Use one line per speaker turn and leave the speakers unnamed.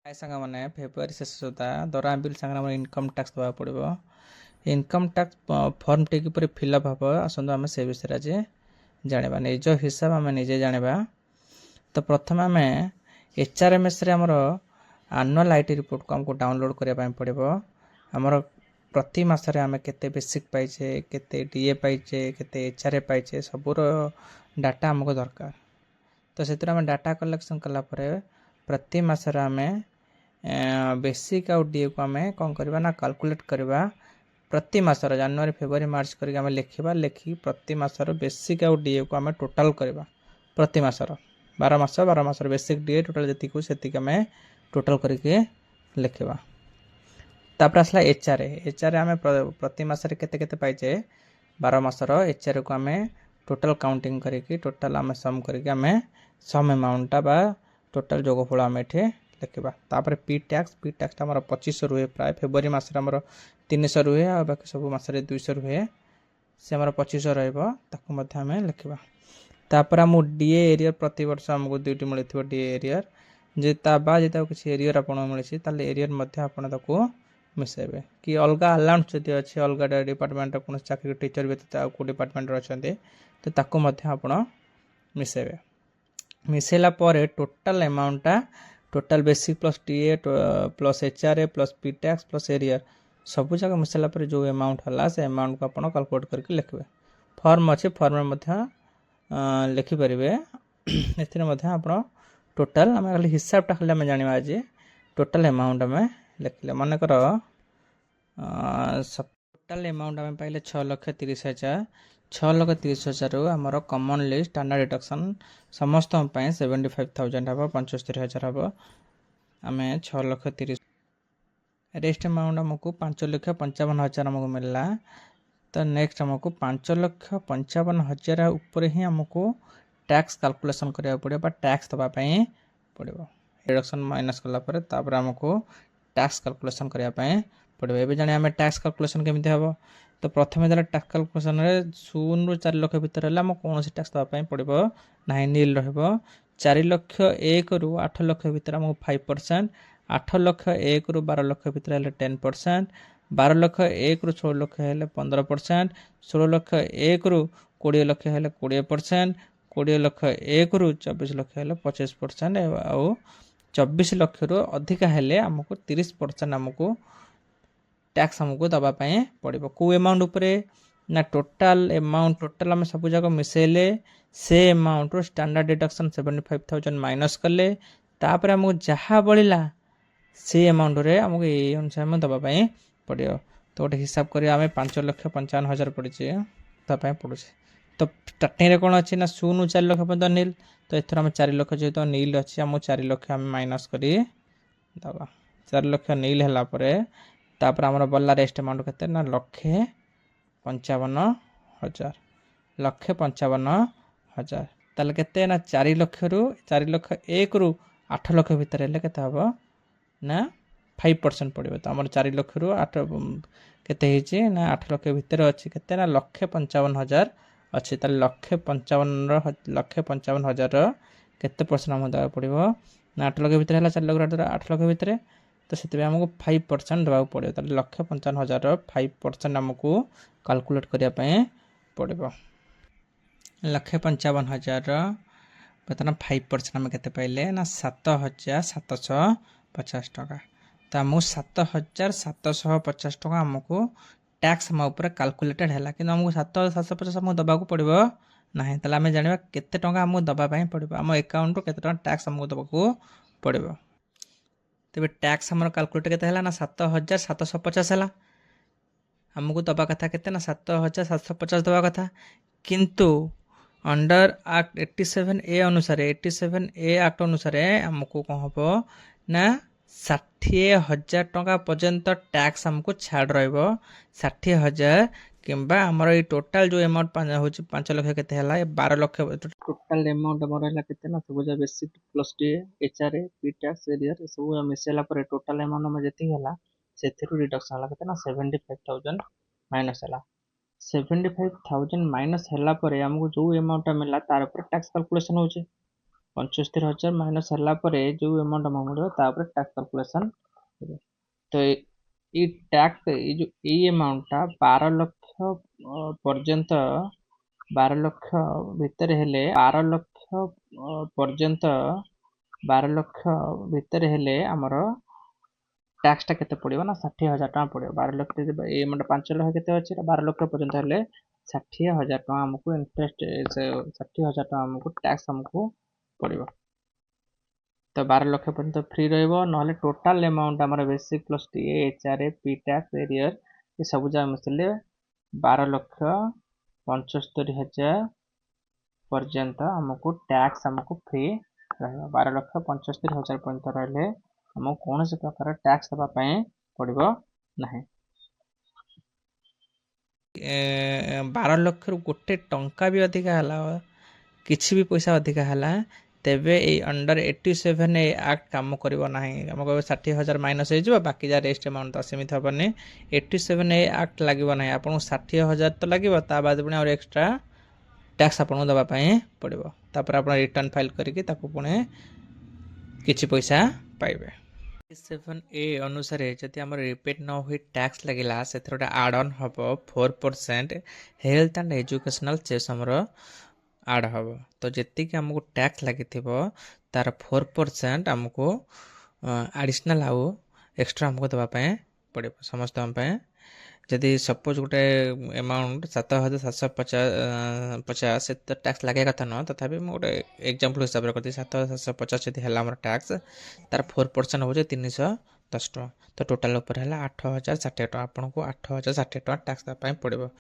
हाय सांग मैंने फेब्रुआरी शेष सुधा दरमा बिल सांगे इनकम टैक्स देवा पड़ो। इनकम टैक्स फर्म टी किपर फिलअप हम आसतु आम से विषय आज जाना निज हिसाब आम निजे जाना। तो प्रथम आम HRMS आमर आनुआल IT रिपोर्ट को आमको डाउनलोड करने पड़ो। आमर प्रति मासरे आम केते बेसिक पाइचे केते DA पाइचे केते HRA पाइचे सबूर डाटा आमको दरकार। तो से डाटा कलेक्शन कलापर प्रति मासरे आम बेसिक आउ DA को आम कौन करवा ना कैलकुलेट करवा। प्रति मासर जनवरी फेब्रुआरी मार्च करके आम लिखा लिखी प्रति मासर बेसिक आउ DA को आम टोटाल करवा। प्रति मासर 12 मासर बेसिक DA टोटाल जी से आम टोटाल करके लिखा। तापर आसला HRA आम प्रति मासरे केते केते पाइचे 12 मासर HRA को आम टोटाल काउंटिंग करके टोटाल आम सम करके आम सम अमाउंटा बा टोटाल जोगफल आम ये लिखा। तापर पी टैक्स आम 2500 रुहे प्राय फेब्रुआरी मासरे आम 300 रुहे आ बाकी सब मासरे 200 रुहे से आम 2500 रहा लिखा। तापर आम DA एरियर प्रति वर्ष आमको दुईटी मिलती DA एरियर जे बाद जो किसी एरियर आप मिली एरियर आपको मिसेबे कि अलग अलाउंस जदि अच्छे अलग डिपार्टमेंट कौन चाकरी टीचर भी को डिपार्टमेंट अच्छा तो ताकू आप मिसेबे। मिसेला टोटाल अमाउंटा total basic plus DA plus HRA plus P tax plus arrear सब जगह मिसाला जो अमाउंट है से अमाउंट को आप कैलकुलेट करके लिखे। फॉर्म अच्छे फॉर्म लिखिपारे आप टोटाल आम खाली हिसाबटा खाली आम जाना आज टोटाल अमाउंट आम लिखले मनकर टोटाल अमाउंट आम पाइले 6,30,000 6,30,000 आमर कॉमनली स्टैंडर्ड डिडक्शन समस्त 75,000 हम 75,000 हम आम 6,30,000 रेस्ट अमाउंट आमको 5,55,000 आमको मिलला। तो नेक्स्ट आमको 5,55,000 ऊपर ही आमको टैक्स कैलकुलेशन करा पड़ो टैक्स दवाई पड़ो। डिडक्शन माइनस कलापर आमको टैक्स कैलकुलेशन करने पड़ो। ये जाने आम टैक्स कैलकुलेशन केमी हम तो प्रथम जो टैक्स कैलकुलेशन 0 ରୁ 4 लक्ष भितर कौन टैक्स दवाई पड़ो ना नील रो। 4 लक्ष 1 ରୁ 8 लक्ष भितर आमको 5%, 8 लक्ष 1 ରୁ 12 लक्ष भितर 10%, 12 लक्ष 1 ରୁ 16 लक्ष 15%, 16 लक्ष 1 ରୁ 20 लक्ष 20%, 20 लक्ष 1 ରୁ 24 लक्ष 25% आउ 24 लक्ष रू अधिका हेले आमको 30% आमको टैक्स आमको दवाई पड़ो। कौ अमाउंट उपरे ना टोटाल अमाउंट टोटाल आम सब जगह मिसेले से अमाउंट रो स्टैंडर्ड डिडक्शन 75,000 माइनस कले तापर आमको जहाँ बढ़ला से अमाउंट रे आमको ये अनुसार दवाई पड़ो। तो गोटे हिसाब कर 5,55,000 पड़े दवाई पड़े। तो स्टार्टिंग कौन अच्छी ना 0 ରୁ 4 लक्ष पर्यटन नील तो एथर आम 4 लक्ष जेहतु नील अच्छी आम 4 लक्ष आम माइनस कर दबा। 4 लक्ष नील है आमर बल्ला रेस्ट अमाउंट के 1,55,000 1,55,000 ताले केते ना 4 लक्ष रू 4 लक्ष 1 ରୁ 8 लक्ष भितर हेले केते हबो ना 5% पड़ो। तो आम 4 लक्ष रू 8 के ना 8 लक्ष भितर अच्छी के ना 1,55,000 अच्छी 1,55,000 केते परसेंट आम देवा पड़ो ना 8 लक्ष भितर है 4 लक्ष 8 लक्ष भितर तो से आमको 5% देवा पड़ो। 1,55,000 5% आमको कैलकुलेट करने पड़ो। 1,55,000 बर्तमान 5% आम के पाइले ना 7,750 टका। तो आमको 7,750 टका आमको टैक्स आम उपर कैलकुलेटेड है कि आमको 7,750 आमको दबाक पड़ो ना ताले आम जाना केते टका आमको दबाई पड़ो आम अकाउंट रो केते टका टैक्स आमको दबाक पड़ो। तेज टैक्स आम कैलकुलेट के ना 7,750 है आमको दबा कथा के ना 7,750 दबा कथा किंतु अंडर एक्ट 87A अनुसार 87A एक्ट अनुसार आमको कौन हम ना 60,000 टका पर्यंत टैक्स आमको छाड़ रहा 60,000 किंबा आमर ये टोटाल जो अमाउंट हो 5 लक्ष के 12 लक्ष टोटाल अमाउंट आम रहा के सब basic plus DA HRA P tax arrear सब मिसेला टोटाल अमाउंट जी से रिडक्शन है के 75,000 माइनस है 75,000 माइनस है आमको जो अमाउंट मिला तार ऊपर टैक्स कैलकुलेशन होचे 75,000 ମାଇନସ୍ ହେଲା ପରେ ଯେଉଁ ଆମାଉଣ୍ଟ ଆମକୁ ମିଳିବ ତାପରେ ଟ୍ୟାକ୍ସ କାଲକୁଲେସନ୍ ହେବ। ତ ଏଇ ଟ୍ୟାକ୍ସ ଏଇ ଆମାଉଣ୍ଟଟା 12 ଲକ୍ଷ ପର୍ଯ୍ୟନ୍ତ 12 ଲକ୍ଷ ଭିତରେ ହେଲେ 12 ଲକ୍ଷ ପର୍ଯ୍ୟନ୍ତ 12 ଲକ୍ଷ ଭିତରେ ହେଲେ ଆମର ଟ୍ୟାକ୍ସଟା କେତେ ପଡ଼ିବ ନା 60,000 ଟଙ୍କା ପଡ଼ିବ। 12 ଲକ୍ଷ ଏଇ ଆମାଉଣ୍ଟ 5 ଲକ୍ଷ କେତେ ଅଛି 12 ଲକ୍ଷ ପର୍ଯ୍ୟନ୍ତ ହେଲେ 60,000 ଟଙ୍କା ଆମକୁ ଇଣ୍ଟରେଷ୍ଟ 60,000 ଟଙ୍କା ଆମକୁ ଟ୍ୟାକ୍ସ ଆମକୁ ପଡ଼ିବ। ତ 12 ଲକ୍ଷ ପର୍ଯ୍ୟନ୍ତ ଫ୍ରି ରହିବ, ନହେଲେ ଟୋଟାଲ ଆମାଉଣ୍ଟ ଆମର ବେସିକ୍ ପ୍ଲସ୍ ଟିଏ HRA ପି ଟ୍ୟାକ୍ସ ଏରିୟର ଏସବୁ ଯାକ ମିଶିଲେ 12 ଲକ୍ଷ 75,000 ପର୍ଯ୍ୟନ୍ତ ଆମକୁ ଟ୍ୟାକ୍ସ ଆମକୁ ଫ୍ରି ରହିବ। 12 ଲକ୍ଷ 75,000 ପର୍ଯ୍ୟନ୍ତ ରହିଲେ ଆମକୁ କୌଣସି ପ୍ରକାର ଟ୍ୟାକ୍ସ ଦେବା ପାଇଁ ପଡ଼ିବ ନାହିଁ। 12 ଲକ୍ଷରୁ ଗୋଟେ ଟଙ୍କା ବି ଅଧିକା ହେଲା, କିଛି ବି ପଇସା ଅଧିକା ହେଲା, ତେବେ ଏଇ ଅଣ୍ଡର 87 ଏ ଆକ୍ଟ କାମ କରିବ ନାହିଁ। ଆମକୁ 60,000 ମାଇନସ୍ ହେଇଯିବ, ବାକି ଯାହା ରେଷ୍ଟ ଆମାଉଣ୍ଟ ତ ସେମିତି ହେବନି। 87 ଏ ଆକ୍ଟ ଲାଗିବ ନାହିଁ। ଆପଣଙ୍କୁ 60,000 ତ ଲାଗିବ, ତା ବାଦ ପୁଣି ଆହୁରି ଏକ୍ସଟ୍ରା ଟ୍ୟାକ୍ସ ଆପଣଙ୍କୁ ଦେବା ପାଇଁ ପଡ଼ିବ। ତାପରେ ଆପଣ ରିଟର୍ନ ଫାଇଲ୍ କରିକି ତାକୁ ପୁଣି କିଛି ପଇସା ପାଇବେ। 87A ଅନୁସାରେ ଯଦି ଆମର ରିପିଟ୍ ନ ହୋଇ ଟ୍ୟାକ୍ସ ଲାଗିଲା, ସେଥିରେ ଗୋଟେ ଆଡ଼ ଅନ୍ ହେବ 4% ହେଲ୍ଥ ଆଣ୍ଡ ଏଜୁକେସନାଲ ସେସ୍ ଆମର ଆଡ଼ ହେବ। ତ ଯେତିକି ଆମକୁ ଟ୍ୟାକ୍ସ ଲାଗିଥିବ ତାର 4% ଆମକୁ ଆଡ଼ିସନାଲ୍ ଆଉ ଏକ୍ସଟ୍ରା ଆମକୁ ଦେବା ପାଇଁ ପଡ଼ିବ ସମସ୍ତଙ୍କ ପାଇଁ। ଯଦି ସପୋଜ ଗୋଟେ ଆମାଉଣ୍ଟ 7,750 ସେତେ ଟ୍ୟାକ୍ସ ଲାଗିବା କଥା ନୁହଁ, ତଥାପି ମୁଁ ଗୋଟେ ଏକ୍ଜାମ୍ପଲ୍ ହିସାବରେ କରିଛି 7,750 ଯଦି ହେଲା ଆମର ଟ୍ୟାକ୍ସ, ତାର 4% ହେଉଛି 310 ଟଙ୍କା। ତ ଟୋଟାଲ୍ ଉପରେ ହେଲା 8,060 ଟଙ୍କା। ଆପଣଙ୍କୁ 8,060 ଟଙ୍କା ଟ୍ୟାକ୍ସ ଦେବା ପାଇଁ ପଡ଼ିବ।